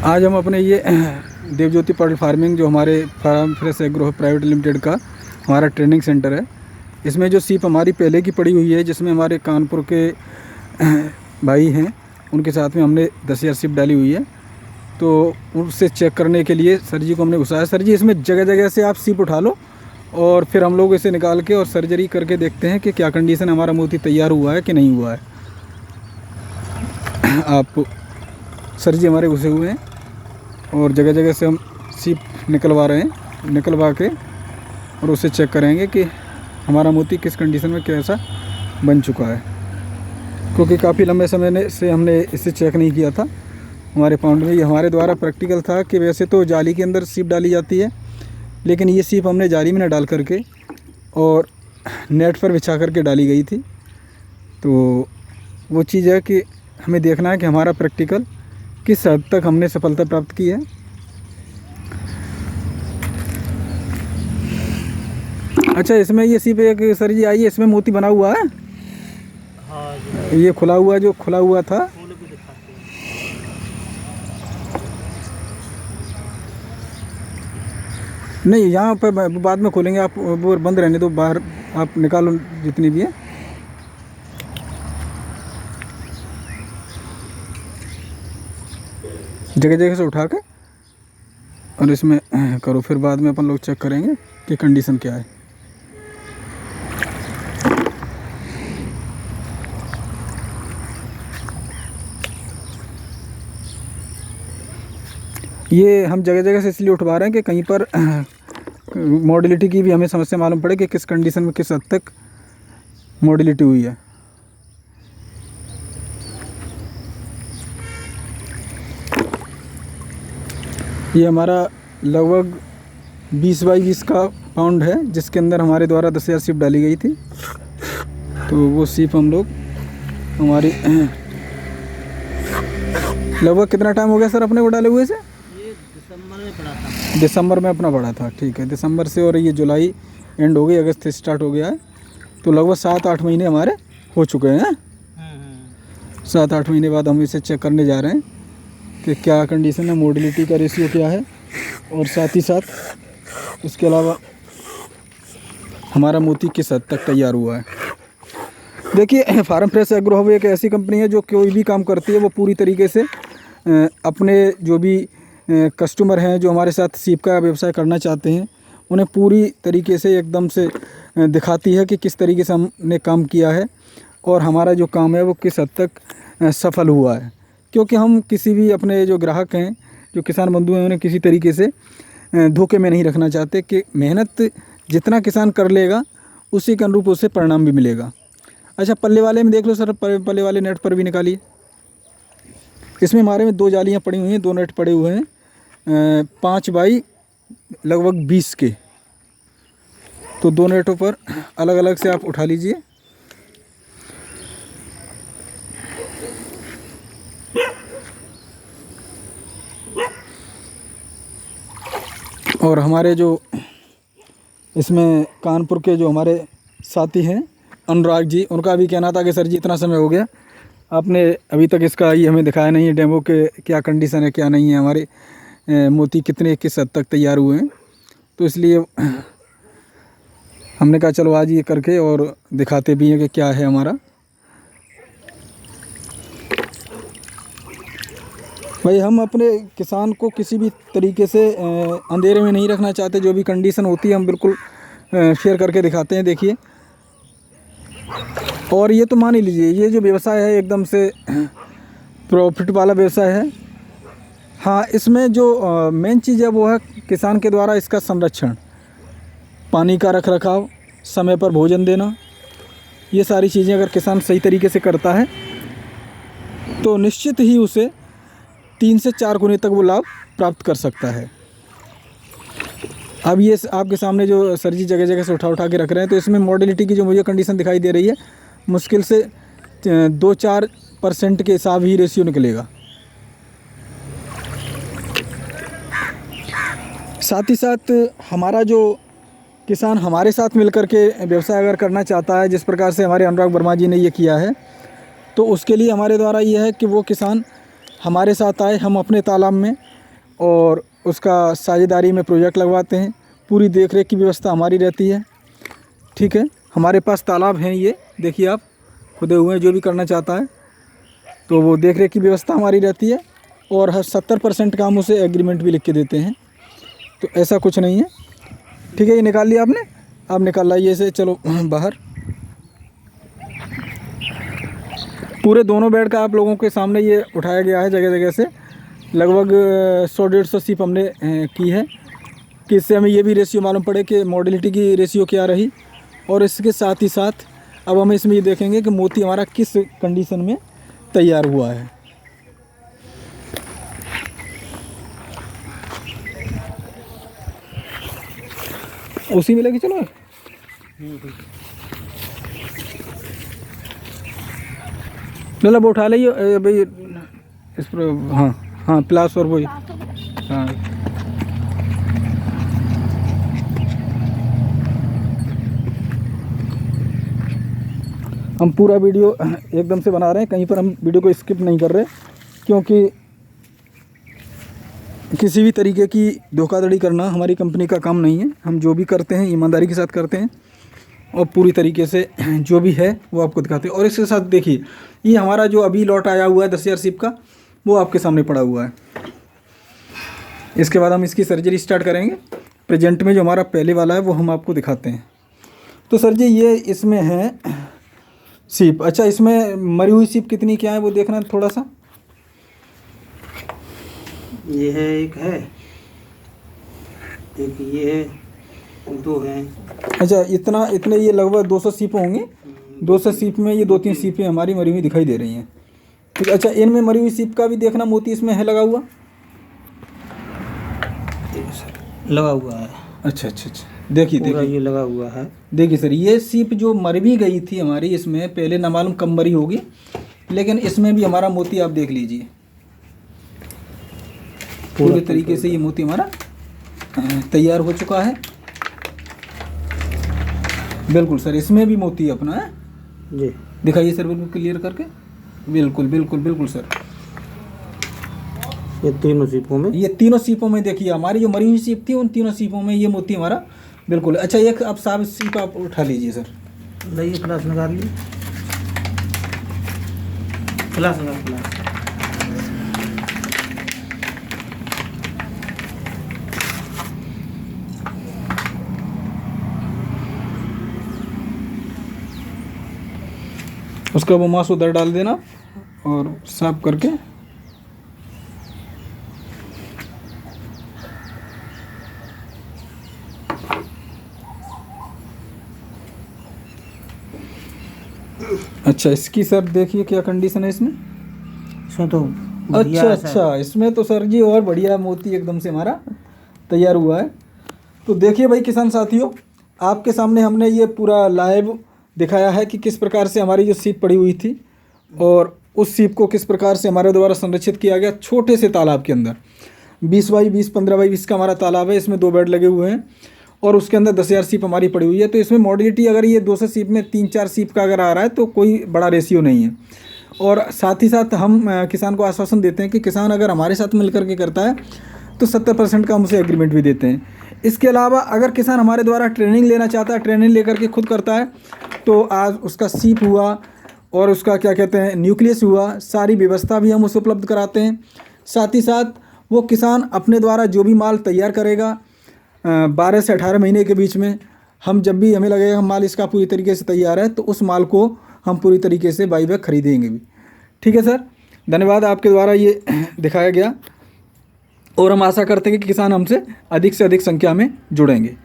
आज हम अपने ये देवज्योति पर्ल फार्मिंग जो हमारे Farm Fresh Agro Private Limited का हमारा ट्रेनिंग सेंटर है, इसमें जो सीप हमारी पहले की पड़ी हुई है, जिसमें हमारे कानपुर के भाई हैं, उनके साथ में हमने 10,000 सीप डाली हुई है। तो उससे चेक करने के लिए सर जी को हमने घुसाया। सर जी, इसमें जगह जगह से आप सीप उठा लो और फिर हम लोग इसे निकाल के और सर्जरी करके देखते हैं कि क्या कंडीशन हमारा मोती तैयार हुआ है कि नहीं हुआ है। आप सर जी हमारे घुसे हुए हैं और जगह जगह से हम सीप निकलवा रहे हैं, निकलवा के और उसे चेक करेंगे कि हमारा मोती किस कंडीशन में कैसा बन चुका है, क्योंकि काफ़ी लंबे समय से हमने इसे चेक नहीं किया था हमारे पाउंड में। ये हमारे द्वारा प्रैक्टिकल था कि वैसे तो जाली के अंदर सीप डाली जाती है, लेकिन ये सीप हमने जाली में न डाल करके और नेट पर बिछा करके डाली गई थी। तो वो चीज़ है कि हमें देखना है कि हमारा प्रैक्टिकल किस हद तक हमने सफलता प्राप्त की है। अच्छा, इसमें ये सीप एक सर जी आई है, इसमें मोती बना हुआ है। हाँ, ये खुला हुआ, जो खुला हुआ था, नहीं यहाँ पर बाद में खोलेंगे, आप वो बंद रहने दो, बाहर आप निकालो जितनी भी है। जगह जगह से उठा के और इसमें करो, फिर बाद में अपन लोग चेक करेंगे कि कंडीशन क्या है। ये हम जगह जगह से इसलिए उठवा रहे हैं कि कहीं पर मोडिलिटी की भी हमें समस्या मालूम पड़े कि किस कंडीशन में किस हद तक मोडिलिटी हुई है। ये हमारा लगभग 20 बाई 20 का पाउंड है, जिसके अंदर हमारे द्वारा 10,000 सीप डाली गई थी। तो वो सीप हम लोग हमारी लगभग कितना टाइम हो गया सर अपने को डाले हुए से? ये दिसंबर में पड़ा था। दिसंबर में अपना पड़ा था, ठीक है। दिसंबर से और ये जुलाई एंड हो गई, अगस्त से स्टार्ट हो गया है। तो लगभग 7-8 महीने हमारे हो चुके हैं। 7-8 महीने बाद हम इसे चेक करने जा रहे हैं कि क्या कंडीशन है, मोडिलिटी का रेशियो क्या है, और साथ ही साथ इसके अलावा हमारा मोती किस हद तक तैयार हुआ है। देखिए, फार्म फ्रेश एग्रो हब एक ऐसी कंपनी है जो कोई भी काम करती है वो पूरी तरीके से अपने जो भी कस्टमर हैं, जो हमारे साथ सीप का व्यवसाय करना चाहते हैं, उन्हें पूरी तरीके से एकदम से दिखाती है कि किस तरीके से हमने काम किया है और हमारा जो काम है वो किस हद तक सफल हुआ है। क्योंकि हम किसी भी अपने जो ग्राहक हैं, जो किसान बंधु हैं, उन्हें किसी तरीके से धोखे में नहीं रखना चाहते कि मेहनत जितना किसान कर लेगा उसी के अनुरूप उसे परिणाम भी मिलेगा। अच्छा, पल्ले वाले में देख लो सर, पल्ले वाले नेट पर भी निकालिए। इसमें हमारे में 2 जालियाँ पड़ी हुई हैं, 2 नेट पड़े हुए हैं 5 बाई लगभग 20 के। तो 2 नेटों पर अलग अलग से आप उठा लीजिए। और हमारे जो इसमें कानपुर के जो हमारे साथी हैं अनुराग जी, उनका भी कहना था कि सर जी इतना समय हो गया, आपने अभी तक इसका ये हमें दिखाया नहीं है डेमो के क्या कंडीशन है क्या नहीं है, हमारे मोती कितने किस हद तक तैयार हुए हैं। तो इसलिए हमने कहा चलो आज ये करके और दिखाते भी हैं कि क्या है हमारा। भाई, हम अपने किसान को किसी भी तरीके से अंधेरे में नहीं रखना चाहते। जो भी कंडीशन होती है हम बिल्कुल शेयर करके दिखाते हैं। देखिए, और ये तो मान ही लीजिए ये जो व्यवसाय है एकदम से प्रॉफिट वाला व्यवसाय है। हाँ, इसमें जो मेन चीज़ है वो है किसान के द्वारा इसका संरक्षण, पानी का रख रखाव, समय पर भोजन देना। ये सारी चीज़ें अगर किसान सही तरीके से करता है तो निश्चित ही उसे 3 से 4 गुने तक वो लाभ प्राप्त कर सकता है। अब ये आपके सामने जो सर जी जगह जगह से उठा के रख रहे हैं, तो इसमें मॉडिलिटी की जो मुझे कंडीशन दिखाई दे रही है, मुश्किल से 2-4% के हिसाब ही रेशियो निकलेगा। साथ ही साथ हमारा जो किसान हमारे साथ मिलकर के व्यवसाय अगर करना चाहता है, जिस प्रकार से हमारे अनुराग वर्मा जी ने ये किया है, तो उसके लिए हमारे द्वारा ये है कि वो किसान हमारे साथ आए, हम अपने तालाब में और उसका साझेदारी में प्रोजेक्ट लगवाते हैं। पूरी देख रेख की व्यवस्था हमारी रहती है। ठीक है, हमारे पास तालाब हैं, ये देखिए आप खुदे हुए हैं। जो भी करना चाहता है तो वो देख रेख की व्यवस्था हमारी रहती है और हर 70% का हम उसे एग्रीमेंट भी लिख के देते हैं। तो ऐसा कुछ नहीं है। ठीक है, ये निकाल लिया आपने, आप निकाल लाइए इसे, चलो बाहर। पूरे दोनों बेड का आप लोगों के सामने ये उठाया गया है जगह जगह से। लगभग 100-150 सीप हमने की है कि इससे हमें ये भी रेशियो मालूम पड़े कि मॉडलिटी की रेशियो क्या रही। और इसके साथ ही साथ अब हम इसमें ये देखेंगे कि मोती हमारा किस कंडीशन में तैयार हुआ है। उसी में लेके चलो। मतलब वो उठा लीजिए भाई इस पर। हाँ हाँ, प्लास और वही। हाँ, हम पूरा वीडियो एकदम से बना रहे हैं, कहीं पर हम वीडियो को स्किप नहीं कर रहे, क्योंकि किसी भी तरीके की धोखाधड़ी करना हमारी कंपनी का काम नहीं है। हम जो भी करते हैं ईमानदारी के साथ करते हैं और पूरी तरीके से जो भी है वो आपको दिखाते हैं। और इसके साथ देखिए, ये हमारा जो अभी लॉट आया हुआ है 10,000 सीप का, वो आपके सामने पड़ा हुआ है। इसके बाद हम इसकी सर्जरी स्टार्ट करेंगे। प्रेजेंट में जो हमारा पहले वाला है वो हम आपको दिखाते हैं। तो सर जी, ये इसमें है सीप। अच्छा, इसमें मरी हुई सीप कितनी क्या है वो देखना थोड़ा सा। ये है, एक है, एक ये है, दो हैं। अच्छा, इतने ये लगभग 200 सीप होंगी। 200 सीप में ये 2-3 सीपें हमारी मरी हुई दिखाई दे रही हैं। ठीक। अच्छा, इनमें मरी हुई सीप का भी देखना, मोती इसमें है लगा हुआ। लगा हुआ है। अच्छा अच्छा अच्छा, देखिए पूरा देखिए ये लगा हुआ है। देखिए सर, ये सीप जो मर भी गई थी हमारी, इसमें पहले ना मालूम कम मरी होगी, लेकिन इसमें भी हमारा मोती आप देख लीजिए। पूरे तरीके से ये मोती हमारा तैयार हो चुका है। बिल्कुल सर, इसमें भी मोती अपना है जी। दिखाइए सर, बिल्कुल क्लियर करके। बिल्कुल बिल्कुल बिल्कुल सर, ये तीनों सीपों में, ये तीनों सीपों में देखिए हमारी जो मरी हुई सीप थी उन तीनों सीपों में ये मोती हमारा बिल्कुल। अच्छा, एक आप साफ सीप आप उठा लीजिए सर। लाइए क्लास निकाल ली, क्लास निकाल, क्लास। उसका वो मांस उधर डाल देना और साफ करके। अच्छा, इसकी सर देखिए क्या कंडीशन है इसमें। इसमें तो अच्छा अच्छा, इसमें तो सर जी और बढ़िया मोती एकदम से हमारा तैयार हुआ है। तो देखिए भाई किसान साथियों, आपके सामने हमने ये पूरा लाइव दिखाया है कि किस प्रकार से हमारी जो सीप पड़ी हुई थी और उस सीप को किस प्रकार से हमारे द्वारा संरक्षित किया गया छोटे से तालाब के अंदर। 20 बाई 20, 15 बाई 20 का हमारा तालाब है। इसमें 2 बेड लगे हुए हैं और उसके अंदर 10,000 सीप हमारी पड़ी हुई है। तो इसमें मॉडलिटी अगर ये 200 सीप में 3-4 सीप का अगर आ रहा है तो कोई बड़ा रेशियो नहीं है। और साथ ही साथ हम किसान को आश्वासन देते हैं कि किसान अगर हमारे साथ मिलकर के करता है तो 70% का हम उसे एग्रीमेंट भी देते हैं। इसके अलावा अगर किसान हमारे द्वारा ट्रेनिंग लेना चाहता है, ट्रेनिंग लेकर के खुद करता है, तो आज उसका सीप हुआ और उसका क्या कहते हैं न्यूक्लियस हुआ, सारी व्यवस्था भी हम उसे उपलब्ध कराते हैं। साथ ही साथ वो किसान अपने द्वारा जो भी माल तैयार करेगा 12 से 18 महीने के बीच में, हम जब भी हमें लगेगा माल इसका पूरी तरीके से तैयार है तो उस माल को हम पूरी तरीके से बाई बैक खरीदेंगे भी। ठीक है सर, धन्यवाद, आपके द्वारा ये दिखाया गया और हम आशा करते हैं कि किसान हमसे अधिक से अधिक संख्या में जुड़ेंगे।